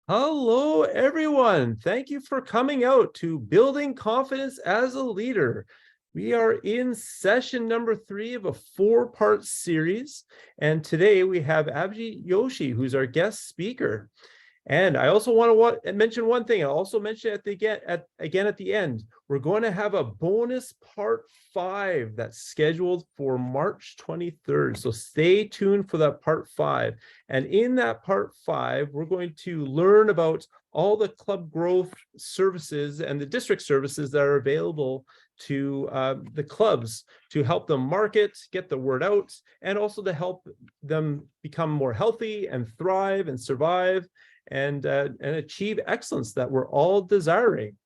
Hello, everyone. Thank you for coming out to Building Confidence as a Leader. We are in session number 3 of a 4-part series. And today we have Abhijeet Joshi, who's our guest speaker. And I also want to mention one thing. I'll also mention at the end, we're going to have a bonus part 5 that's scheduled for March 23rd. So stay tuned for that part 5. And in that part 5, we're going to learn about all the club growth services and the district services that are available to the clubs to help them market, get the word out, and also to help them become more healthy and thrive and survive and achieve excellence that we're all desiring.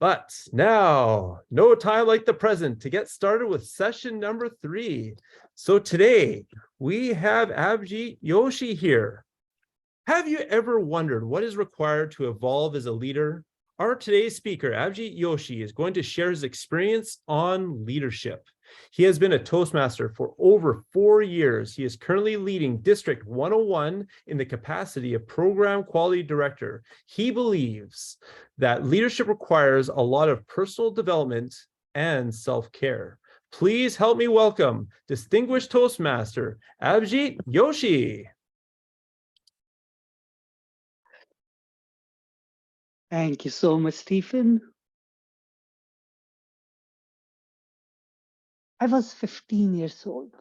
But now, no time like the present to get started with session number 3. So today, we have Abhijeet Joshi here. Have you ever wondered what is required to evolve as a leader? Our today's speaker, Abhijeet Joshi, is going to share his experience on leadership. He has been a Toastmaster for over 4 years. He is currently leading District 101 in the capacity of Program Quality Director. He believes that leadership requires a lot of personal development and self-care. Please help me welcome distinguished Toastmaster, Abhijeet Joshi. Thank you so much, Stephen. I was 15 years old.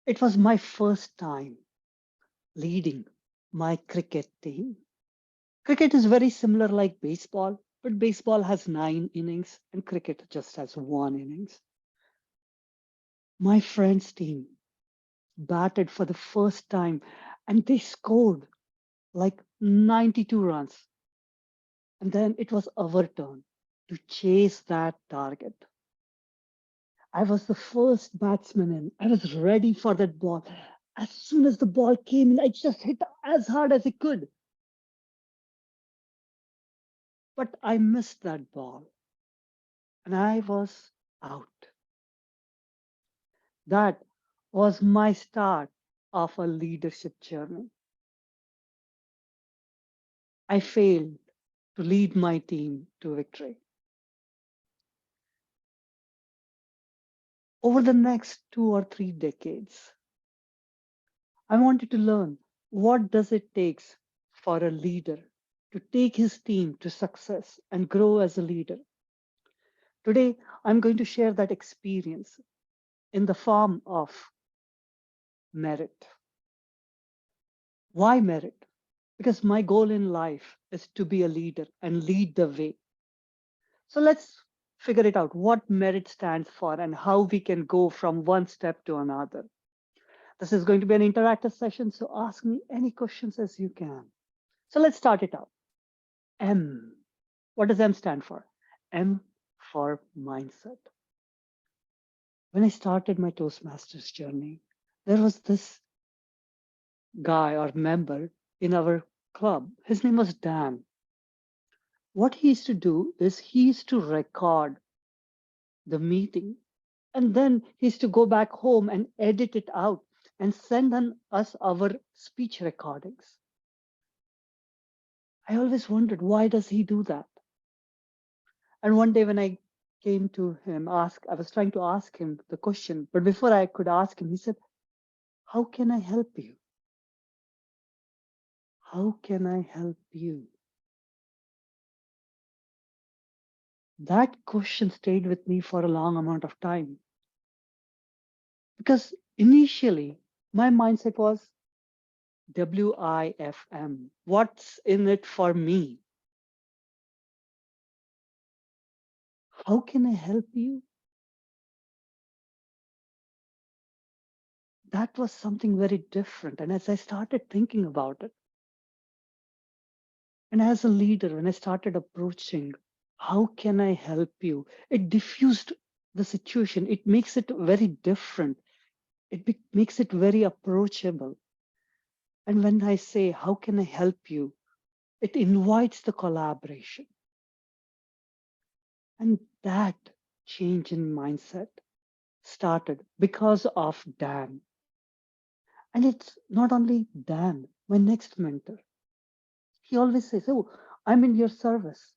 It was my first time leading my cricket team. Cricket is very similar like baseball, but baseball has 9 innings and cricket just has 1 innings. My friend's team batted for the first time and they scored like 92 runs. And then it was our turn to chase that target. I was the first batsman in. I was ready for that ball. As soon as the ball came in, I just hit as hard as I could. But I missed that ball and I was out. That was my start of a leadership journey. I failed to lead my team to victory. Over the next 2 or 3 decades, I wanted to learn what does it takes for a leader to take his team to success and grow as a leader. Today, I'm going to share that experience in the form of merit. Why merit? Because my goal in life is to be a leader and lead the way. So let's figure it out what merit stands for and how we can go from one step to another. This is going to be an interactive session, so ask me any questions as you can. So let's start it out. M. What does M stand for? M for mindset. When I started my Toastmasters journey, there was this guy or member in our club. His name was Dan. What he used to do is he used to record the meeting and then he used to go back home and edit it out and send us our speech recordings. I always wondered, why does he do that? And one day when I came to him, I was trying to ask him the question, but before I could ask him, he said, how can I help you? How can I help you? That question stayed with me for a long amount of time. Because initially, my mindset was WIFM. What's in it for me? How can I help you? That was something very different. And as I started thinking about it, and as a leader, when I started approaching, how can I help you? It diffused the situation. It makes it very different. It makes it very approachable. And when I say, how can I help you? It invites the collaboration. And that change in mindset started because of Dan. And it's not only Dan, my next mentor. he always says, "Oh, I'm in your service.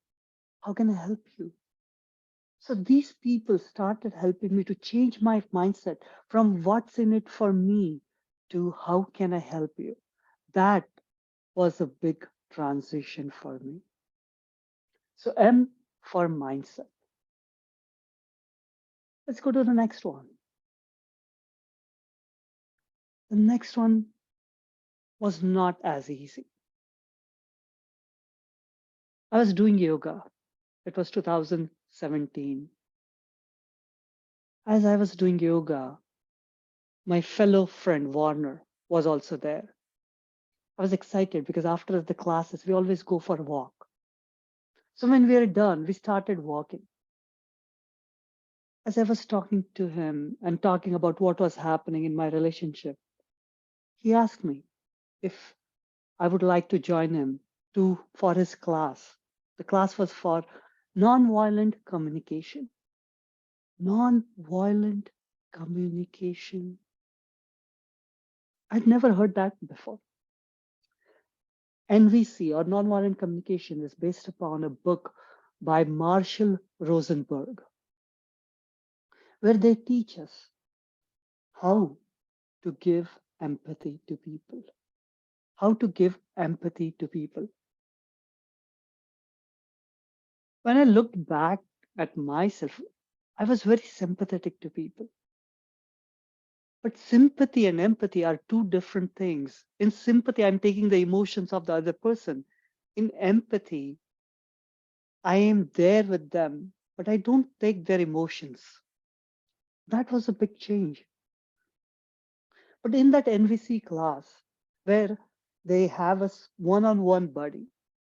How can I help you?" So these people started helping me to change my mindset from what's in it for me to how can I help you. That was a big transition for me. So M for mindset. Let's go to the next one. The next one was not as easy. I was doing yoga. It was 2017. As I was doing yoga, my fellow friend Warner was also there. I was excited because after the classes, we always go for a walk. So when we were done, we started walking. As I was talking to him and talking about what was happening in my relationship, he asked me if I would like to join him for his class. The class was for nonviolent communication. Nonviolent communication. I'd never heard that before. NVC or nonviolent communication is based upon a book by Marshall Rosenberg, where they teach us how to give empathy to people. How to give empathy to people. When I looked back at myself, I was very sympathetic to people. But sympathy and empathy are two different things. In sympathy, I'm taking the emotions of the other person. In empathy, I am there with them, but I don't take their emotions. That was a big change. But in that NVC class, where they have us one-on-one buddy,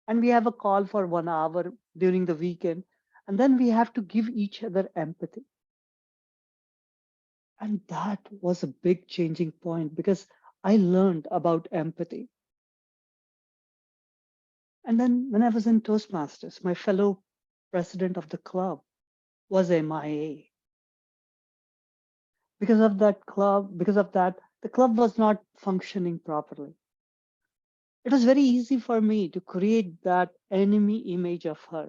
and we have a call for 1 hour during the weekend, and then we have to give each other empathy. And that was a big changing point because I learned about empathy. And then when I was in Toastmasters, my fellow president of the club was MIA. Because of that, the club was not functioning properly. It was very easy for me to create that enemy image of her.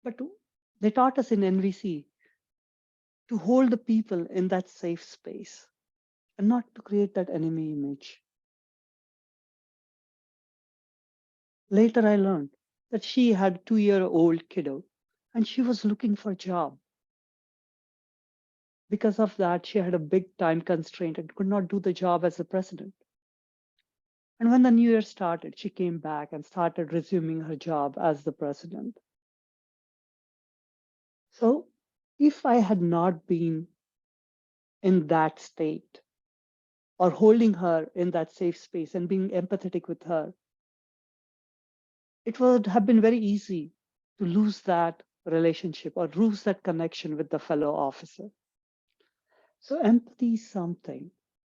But they taught us in NVC to hold the people in that safe space and not to create that enemy image. Later, I learned that she had a 2-year-old kiddo and she was looking for a job. Because of that, she had a big time constraint and could not do the job as the president. And when the new year started, she came back and started resuming her job as the president. So if I had not been in that state or holding her in that safe space and being empathetic with her, it would have been very easy to lose that relationship or lose that connection with the fellow officer. So empathy is something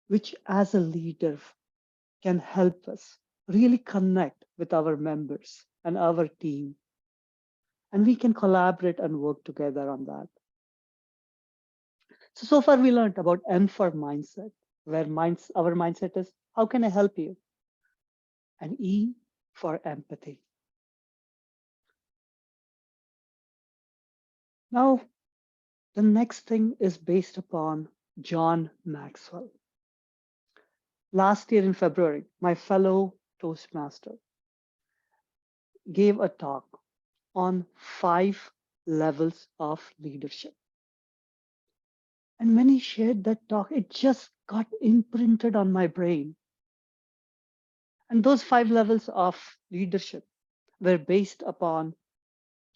which as a leader can help us really connect with our members and our team. And we can collaborate and work together on that. So far we learned about M for mindset, where our mindset is, how can I help you? And E for empathy. Now, the next thing is based upon John Maxwell. Last year in February, my fellow Toastmaster gave a talk on 5 levels of leadership. And when he shared that talk, it just got imprinted on my brain. And those 5 levels of leadership were based upon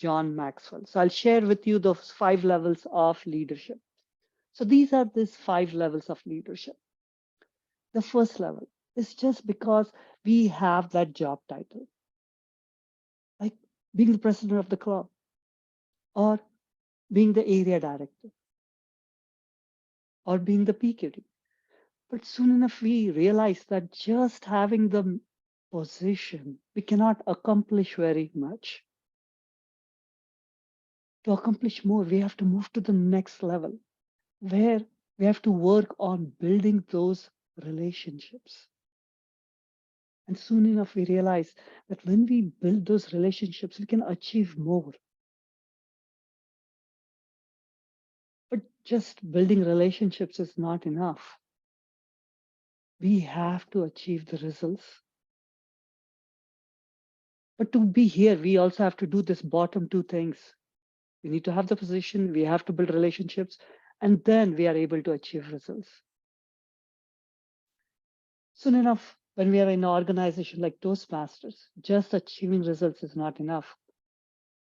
John Maxwell. So I'll share with you those 5 levels of leadership. So these are these 5 levels of leadership. The first level is just because we have that job title, like being the president of the club or being the area director or being the PQD. But soon enough, we realize that just having the position, we cannot accomplish very much. To accomplish more, we have to move to the next level where we have to work on building those relationships. And soon enough, we realize that when we build those relationships, we can achieve more. But just building relationships is not enough. We have to achieve the results. But to be here, we also have to do this bottom two things. We need to have the position, we have to build relationships, and then we are able to achieve results. Soon enough, when we are in an organization like Toastmasters, just achieving results is not enough.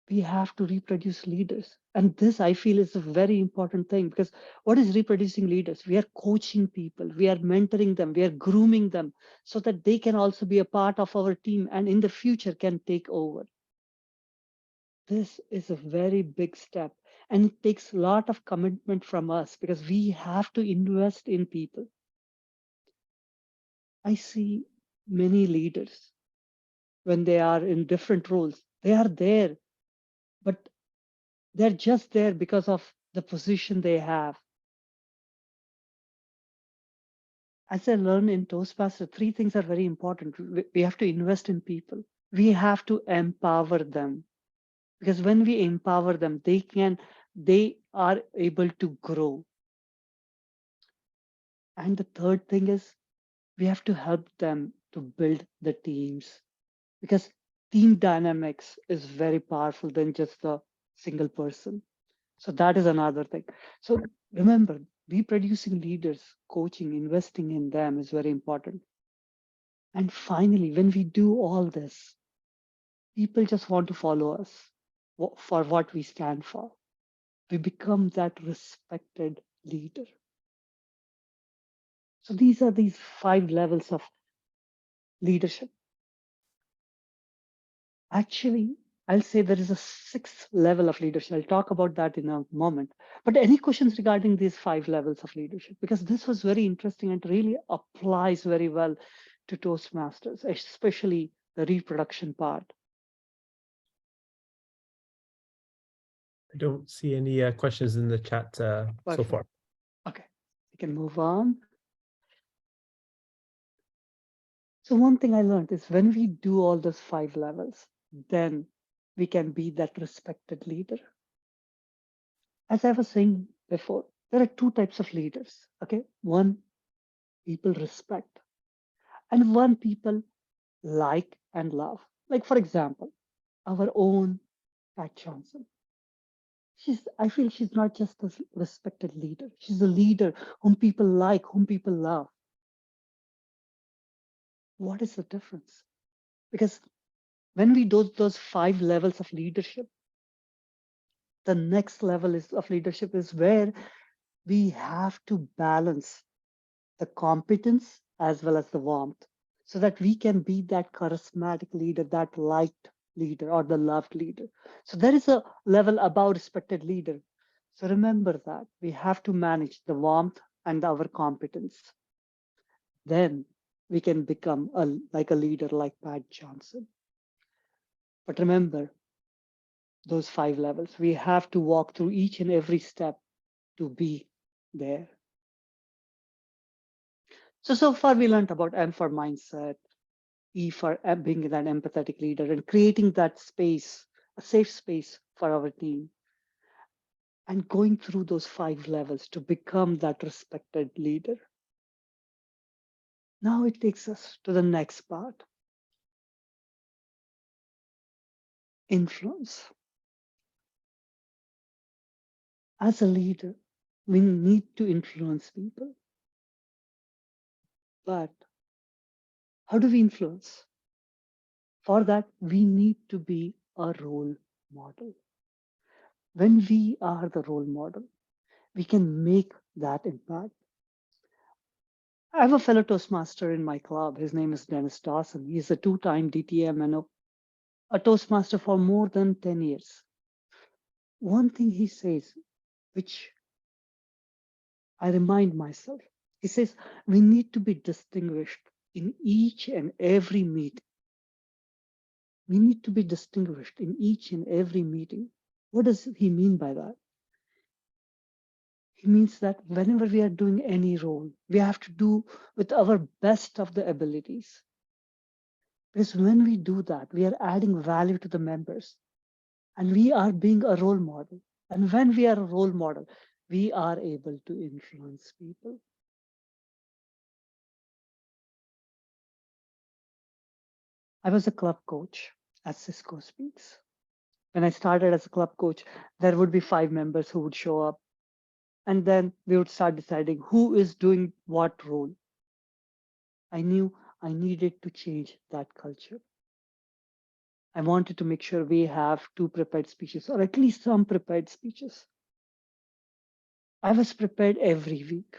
We have to reproduce leaders. And this, I feel, is a very important thing, because what is reproducing leaders? We are coaching people, we are mentoring them, we are grooming them so that they can also be a part of our team and in the future can take over. This is a very big step, and it takes a lot of commitment from us because we have to invest in people. I see many leaders when they are in different roles, they are there, but they're just there because of the position they have. As I learned in Toastmaster, three things are very important. We have to invest in people. We have to empower them, because when we empower them, they are able to grow. And the third thing is we have to help them to build the teams, because team dynamics is very powerful than just the single person. So that is another thing. So remember, reproducing leaders, coaching, investing in them is very important. And finally, when we do all this, people just want to follow us for what we stand for. We become that respected leader. So these are these 5 levels of leadership. Actually, I'll say there is a 6th level of leadership. I'll talk about that in a moment. But any questions regarding these 5 levels of leadership? Because this was very interesting and really applies very well to Toastmasters, especially the reproduction part. I don't see any questions in the chat so far. Okay, we can move on. So one thing I learned is when we do all those 5 levels, then we can be that respected leader. As I was saying before, there are 2 types of leaders. Okay, one people respect, and one people like and love. Like for example, our own Pat Johnson. I feel she's not just a respected leader. She's a leader whom people like, whom people love. What is the difference? Because when we do those 5 levels of leadership, the next level of leadership is where we have to balance the competence as well as the warmth so that we can be that charismatic leader, that liked leader or the loved leader. So there is a level above respected leader. So remember that we have to manage the warmth and our competence. Then we can become like a leader like Pat Johnson. But remember those 5 levels. We have to walk through each and every step to be there. So far we learned about M for mindset, E for being that empathetic leader and creating that space, a safe space for our team, and going through those 5 levels to become that respected leader. Now it takes us to the next part, influence. As a leader, we need to influence people. But how do we influence? For that, we need to be a role model. When we are the role model, we can make that impact. I have a fellow Toastmaster in my club. His name is Dennis Dawson. He's a 2-time DTM and a Toastmaster for more than 10 years. One thing he says, which I remind myself, he says, we need to be distinguished in each and every meeting. We need to be distinguished in each and every meeting. What does he mean by that? He means that whenever we are doing any role, we have to do with our best of the abilities. Because when we do that, we are adding value to the members and we are being a role model. And when we are a role model, we are able to influence people. I was a club coach at Cisco Speaks. When I started as a club coach, there would be 5 members who would show up. And then we would start deciding who is doing what role. I knew I needed to change that culture. I wanted to make sure we have 2 prepared speeches, or at least some prepared speeches. I was prepared every week.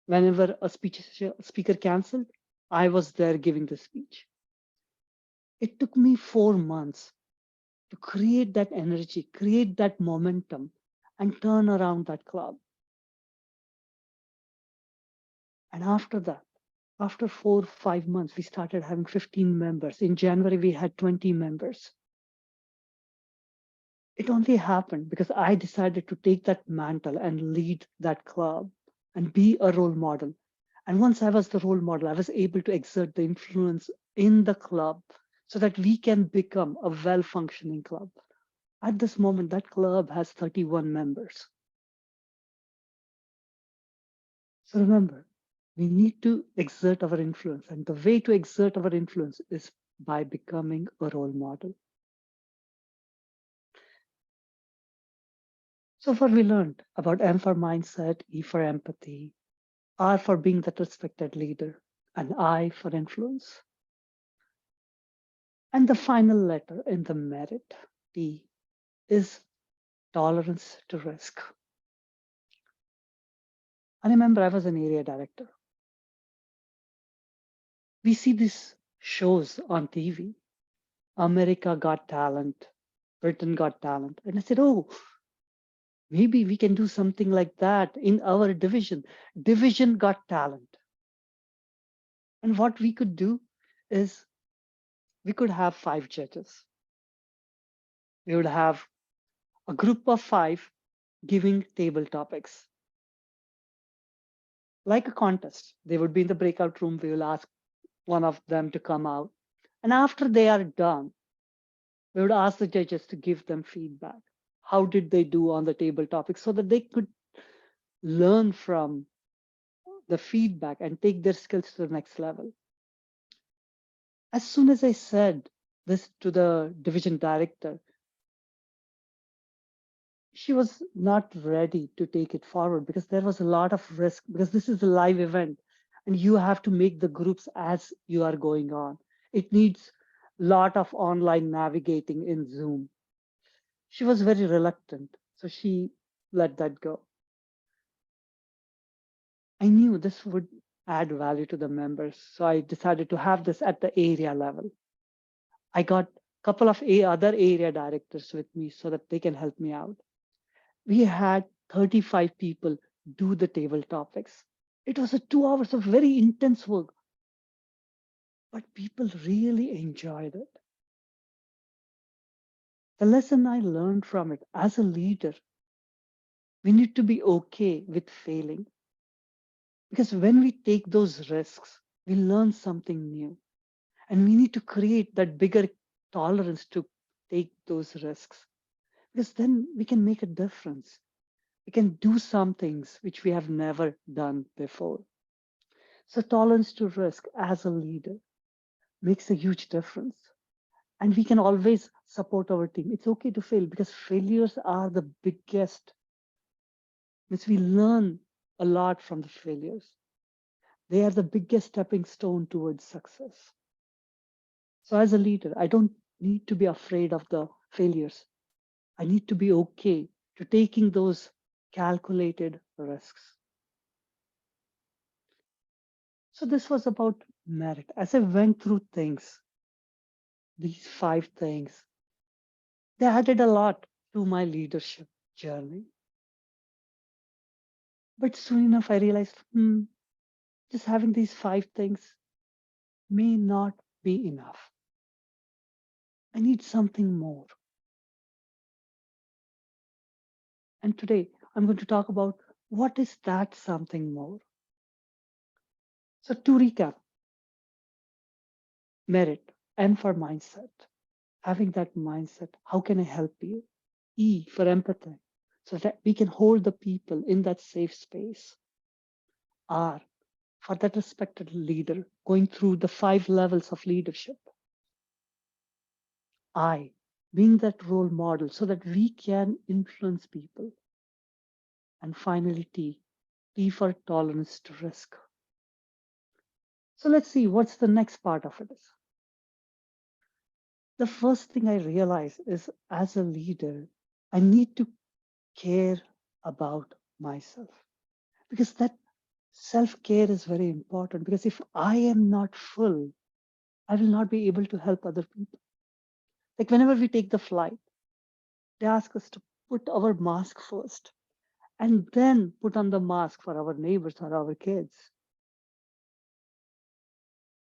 Whenever a speaker canceled, I was there giving the speech. It took me 4 months to create that energy, create that momentum, and turn around that club. And after that, after 4 or 5 months, we started having 15 members. In January, we had 20 members. It only happened because I decided to take that mantle and lead that club and be a role model. And once I was the role model, I was able to exert the influence in the club so that we can become a well functioning club. At this moment, that club has 31 members. So remember, we need to exert our influence. And the way to exert our influence is by becoming a role model. So far, we learned about M for mindset, E for empathy, R for being that respected leader, and I for influence. And the final letter in the merit, T, is tolerance to risk. I remember I was an area director. We see these shows on TV, America Got Talent, Britain Got Talent. And I said, oh, maybe we can do something like that in our division. Division Got Talent. And what we could do is we could have 5 judges. We would have a group of 5 giving table topics. Like a contest, they would be in the breakout room. We will ask one of them to come out. And after they are done, we would ask the judges to give them feedback. How did they do on the table topics so that they could learn from the feedback and take their skills to the next level. As soon as I said this to the division director, she was not ready to take it forward because there was a lot of risk because this is a live event and you have to make the groups as you are going on. It needs a lot of online navigating in Zoom. She was very reluctant, so she let that go. I knew this would add value to the members, so I decided to have this at the area level. I got a couple of other area directors with me so that they can help me out. We had 35 people do the table topics. It was a 2 hours of very intense work, but people really enjoyed it. The lesson I learned from it as a leader, we need to be okay with failing. Because when we take those risks, we learn something new. And we need to create that bigger tolerance to take those risks. Because then we can make a difference. We can do some things which we have never done before. So tolerance to risk as a leader makes a huge difference. And we can always support our team. It's okay to fail because failures are the biggest, which we learn a lot from the failures. They are the biggest stepping stone towards success. So as a leader, I don't need to be afraid of the failures. I need to be okay to taking those calculated risks. So this was about merit. As I went through things, these 5 things, they added a lot to my leadership journey. But soon enough, I realized, just having these 5 things may not be enough. I need something more. And today, I'm going to talk about what is that something more. So to recap, merit. M for mindset, having that mindset. How can I help you? E for empathy, so that we can hold the people in that safe space. R for that respected leader going through the 5 levels of leadership. I being that role model so that we can influence people. And finally, T, T for tolerance to risk. So let's see what's the next part of it is. The first thing I realize is as a leader, I need to care about myself because that self care is very important. Because if I am not full, I will not be able to help other people. Like whenever we take the flight, they ask us to put our mask first and then put on the mask for our neighbors or our kids.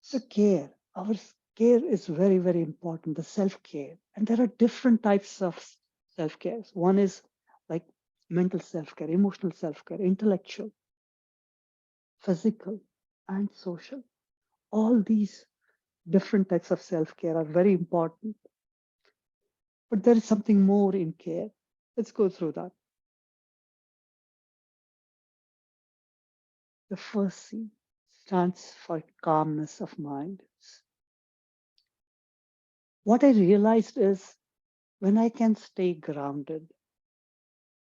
So care, our care is very, very important, the self-care. And there are different types of self-care. One is like mental self-care, emotional self-care, intellectual, physical, and social. All these different types of self-care are very important. But there is something more in care. Let's go through that. The first C stands for calmness of mind. What I realized is when I can stay grounded,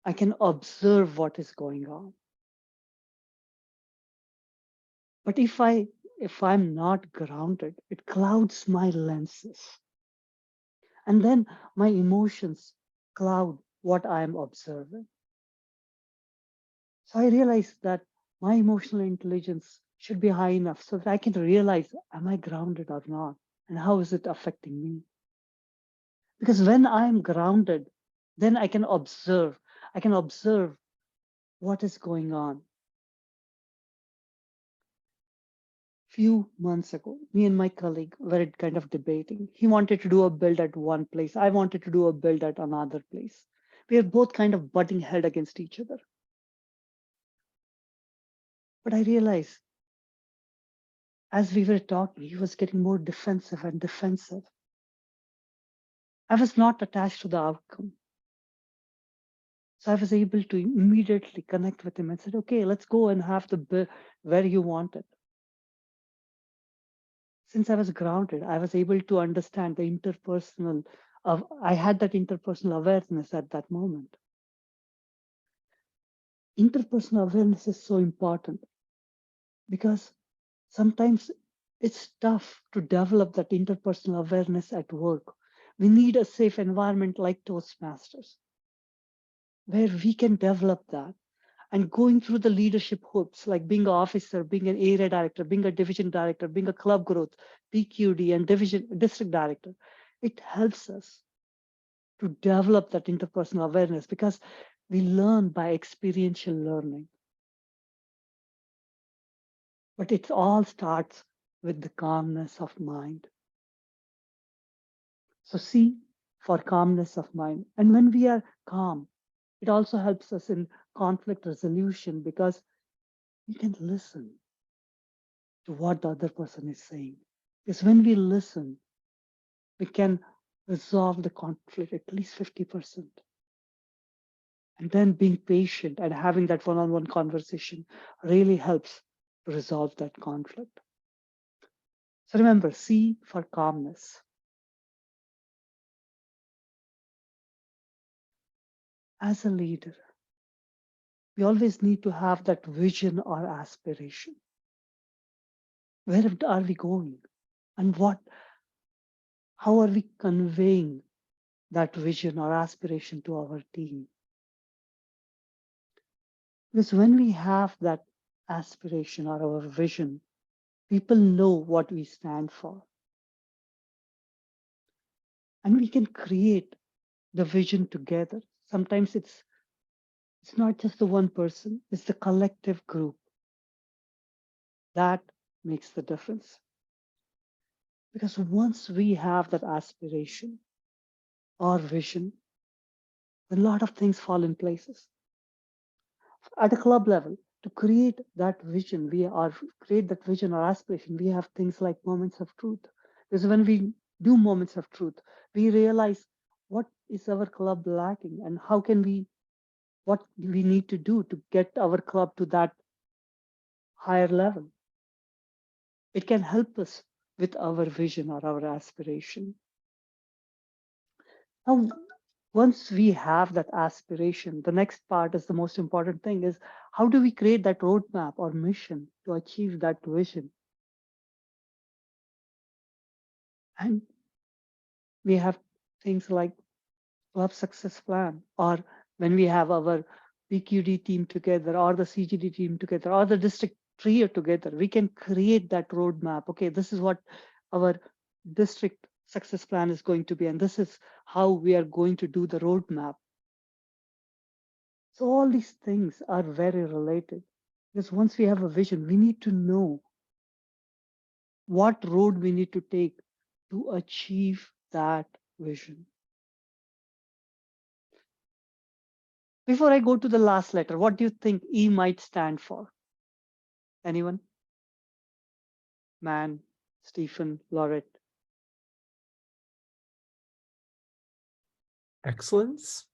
I can observe what is going on. But if I'm not grounded, it clouds my lenses. And then my emotions cloud what I'm observing. So I realized that my emotional intelligence should be high enough so that I can realize, am I grounded or not? And how is it affecting me? Because when I'm grounded, then I can observe. I can observe what is going on. Few months ago, me and my colleague were kind of debating. He wanted to do a build at one place. I wanted to do a build at another place. We are both kind of butting head against each other. But I realized as we were talking, he was getting more defensive and defensive. I was not attached to the outcome. So I was able to immediately connect with him and said, okay, let's go and have the build where you want it. Since I was grounded, I was able to understand the interpersonal of I had that interpersonal awareness at that moment. Interpersonal awareness is so important because sometimes it's tough to develop that interpersonal awareness at work. We need a safe environment like Toastmasters where we can develop that. And going through the leadership hoops, like being an officer, being an area director, being a division director, being a club growth, PQD, and district director, it helps us to develop that interpersonal awareness because we learn by experiential learning. But it all starts with the calmness of mind. So C for calmness of mind. And when we are calm, it also helps us in conflict resolution because we can listen to what the other person is saying. Because when we listen, we can resolve the conflict at least 50%. And then being patient and having that one-on-one conversation really helps to resolve that conflict. So remember, C for calmness. As a leader, we always need to have that vision or aspiration. Where are we going? And how are we conveying that vision or aspiration to our team? Because when we have that aspiration or our vision, people know what we stand for. And we can create the vision together. Sometimes it's not just the one person, it's the collective group. That makes the difference. Because once we have that aspiration or vision, a lot of things fall in places. At a club level, to create that vision, create that vision or aspiration, we have things like moments of truth. Because when we do moments of truth. We realize what is our club lacking and how can what we need to do to get our club to that higher level. It can help us with our vision or our aspiration. Now, once we have that aspiration, the next part is the most important thing is how do we create that roadmap or mission to achieve that vision? And we have things like club success plan, or when we have our PQD team together or the CGD team together or the district trio together, we can create that roadmap. Okay, this is what our district success plan is going to be, and this is how we are going to do the roadmap. So all these things are very related, because once we have a vision, we need to know what road we need to take to achieve that vision. Before I go to the last letter, what do you think E might stand for? Anyone? Man, Stephen, Laurette. Excellence?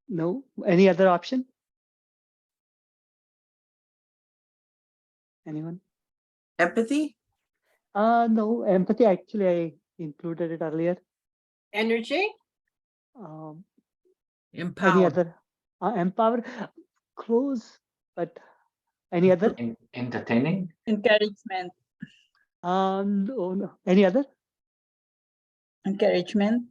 No. Any other option? Anyone? Empathy? No, empathy. Actually, I included it earlier. Energy? Any Empower. other? Empower. Close, but any other? Entertaining. Encouragement. No. Any other? Encouragement.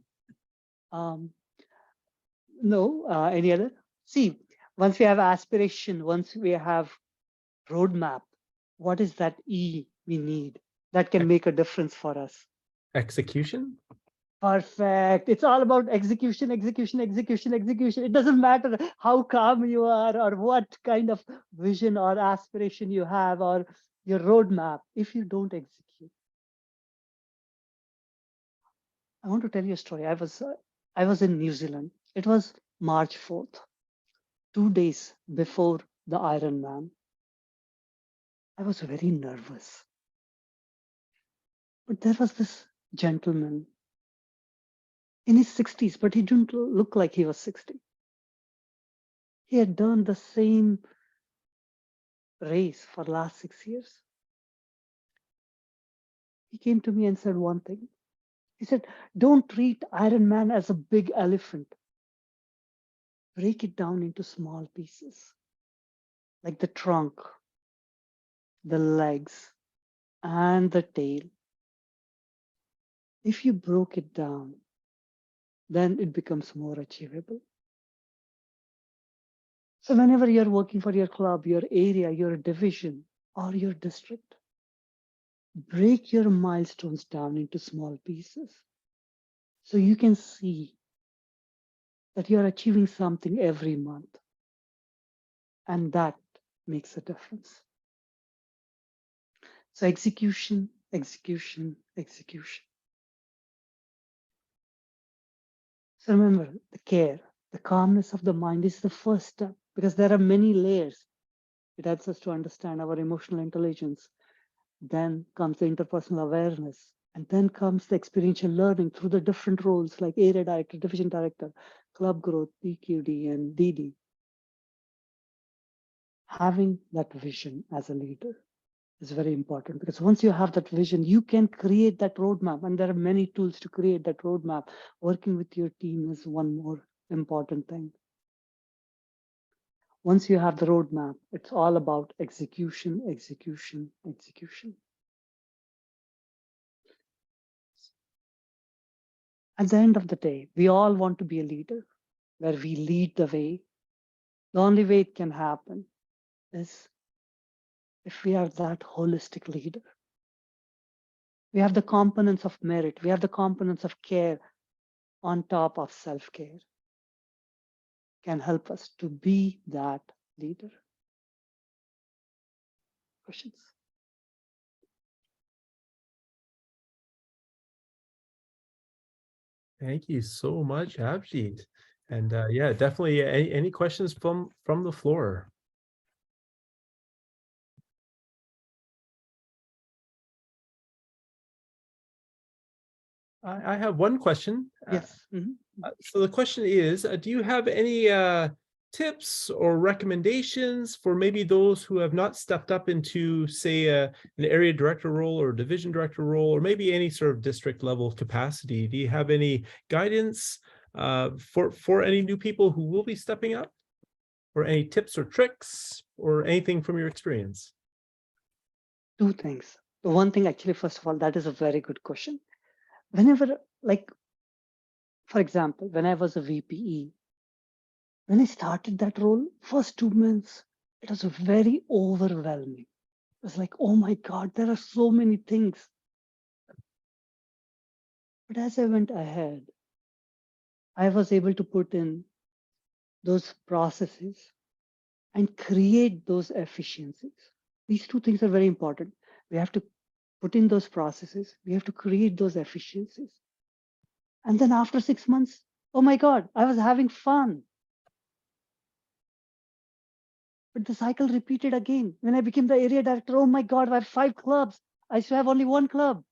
No. Any other? See, once we have aspiration, once we have roadmap, what is that E we need that can make a difference for us? Execution? Perfect. It's all about execution, execution, execution, execution. It doesn't matter how calm you are or what kind of vision or aspiration you have or your roadmap. If you don't execute, I want to tell you a story. I was in New Zealand. It was March 4th, 2 days before the Ironman. I was very nervous. But there was this gentleman in his 60s, but he didn't look like he was 60. He had done the same race for the last 6 years. He came to me and said one thing. He said, don't treat Ironman as a big elephant. Break it down into small pieces, like the trunk, the legs, and the tail. If you broke it down, then it becomes more achievable. So whenever you're working for your club, your area, your division, or your district, break your milestones down into small pieces so you can see that you're achieving something every month. And that makes a difference. So execution, execution, execution. So remember, the care, the calmness of the mind is the first step, because there are many layers. It helps us to understand our emotional intelligence. Then comes the interpersonal awareness. And then comes the experiential learning through the different roles like area director, division director, club growth, PQD, and DD. Having that vision as a leader is very important, because once you have that vision, you can create that roadmap. And there are many tools to create that roadmap. Working with your team is one more important thing. Once you have the roadmap, it's all about execution, execution, execution. At the end of the day, we all want to be a leader where we lead the way. The only way it can happen is if we are that holistic leader. We have the components of merit. We have the components of care on top of self-care. Can help us to be that leader. Questions? Thank you so much, Abhijeet. And yeah, definitely any questions from the floor? I have one question. Yes. So the question is, do you have any tips or recommendations for maybe those who have not stepped up into, say, an area director role or division director role, or maybe any sort of district level capacity? Do you have any guidance for any new people who will be stepping up, or any tips or tricks or anything from your experience? Two things. The one thing, actually, first of all, that is a very good question. Whenever, like, for example, when I was a VPE, when I started that role, first 2 months, it was very overwhelming. It was like, oh my God, there are so many things. But as I went ahead, I was able to put in those processes and create those efficiencies. These two things are very important. We have to put in those processes. We have to create those efficiencies. And then after 6 months, oh my God, I was having fun. But the cycle repeated again. When I became the area director, oh my God, I have 5 clubs. I should have only 1 club.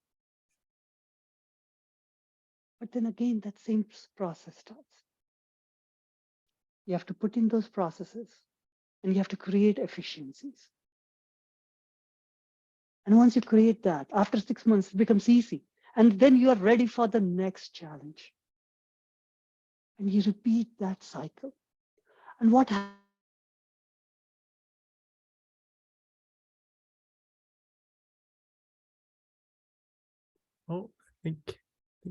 But then again, that same process starts. You have to put in those processes and you have to create efficiencies. And once you create that, after 6 months, it becomes easy. And then you are ready for the next challenge. And you repeat that cycle. And what happens? Oh, I think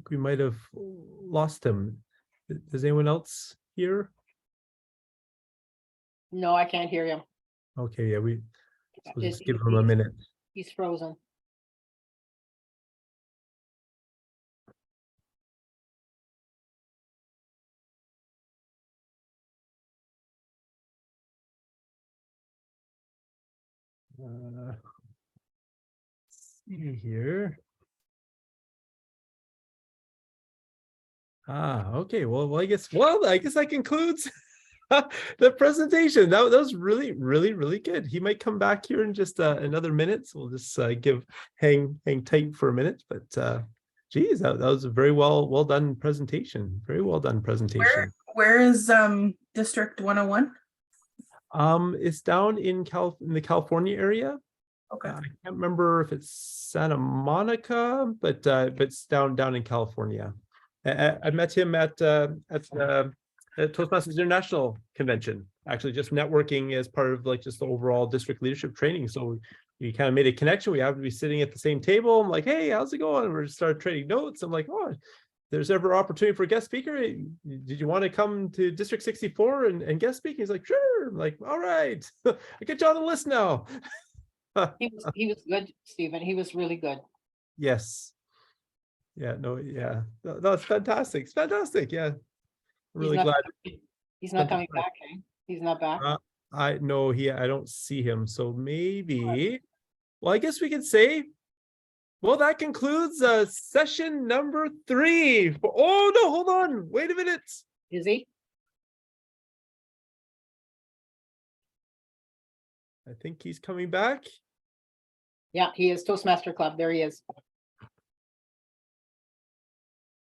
we might have lost him. Does anyone else hear? No, I can't hear him. Okay, yeah, we'll Is just give he- him a minute. He's frozen. See here. Okay. Well, I guess that concludes the presentation. That was really, really, really good. He might come back here in just another minute. So we'll just hang tight for a minute. But geez, that was a very well done presentation. Very well done presentation. Where is District 101? It's down in the California area. Okay. I can't remember if it's Santa Monica, but it's down in California. I met him at Toastmasters International Convention, actually just networking as part of like just the overall district leadership training. So we kind of made a connection. We happened to be sitting at the same table. I'm like, hey, how's it going? We started trading notes. I'm like, oh, there's ever opportunity for a guest speaker. Did you want to come to District 64 and guest speak? He's like, sure. I'm like, all right, I'll get you on the list now. He was good, Stephen. He was really good. Yes. Yeah, no, yeah. That's fantastic. It's fantastic. Yeah. I'm really glad. He's not coming back, eh? He's not back. I don't see him. So maybe, well, I guess we could say, well, that concludes session number 3. Oh no, hold on. Wait a minute. Is he? I think he's coming back. Yeah, he is. Toastmaster Club. There he is.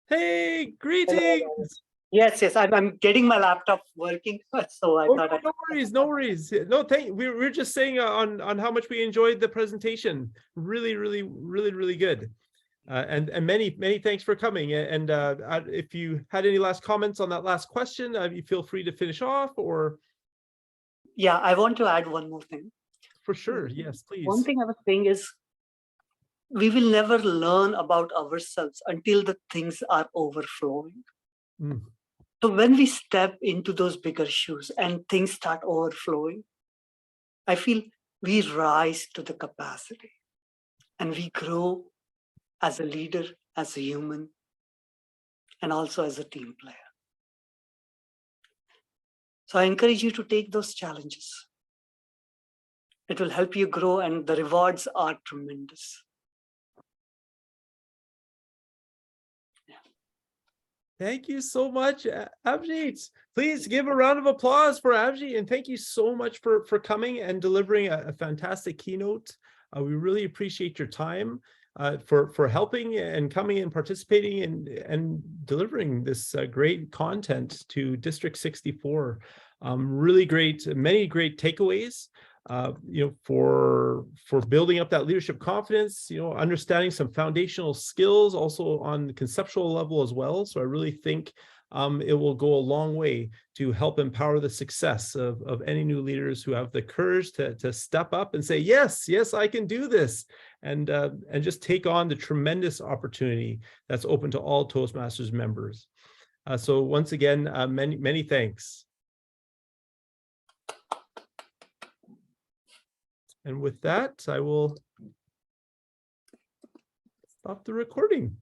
Hey, greetings. Yes, I'm getting my laptop working. So I thought No worries, no worries. No, we're just saying on how much we enjoyed the presentation. Really, really, really, really good. And many thanks for coming. And if you had any last comments on that last question, you feel free to finish off, or Yeah, I want to add one more thing. for sure. Yes, please. One thing I was saying is we will never learn about ourselves until the things are overflowing. Mm. So when we step into those bigger shoes and things start overflowing, I feel we rise to the capacity and we grow as a leader, as a human, and also as a team player. So I encourage you to take those challenges. It will help you grow, and the rewards are tremendous. Thank you so much, Abhijeet. Please give a round of applause for Abhijeet, and thank you so much for coming and delivering a fantastic keynote. We really appreciate your time. for helping and coming and participating and delivering this great content to District 64. Really great, many great takeaways. For building up that leadership confidence, understanding some foundational skills also on the conceptual level as well. So I really think it will go a long way to help empower the success of any new leaders who have the courage to step up and say, yes, I can do this, and just take on the tremendous opportunity that's open to all Toastmasters members. So once again, many thanks. And with that, I will stop the recording.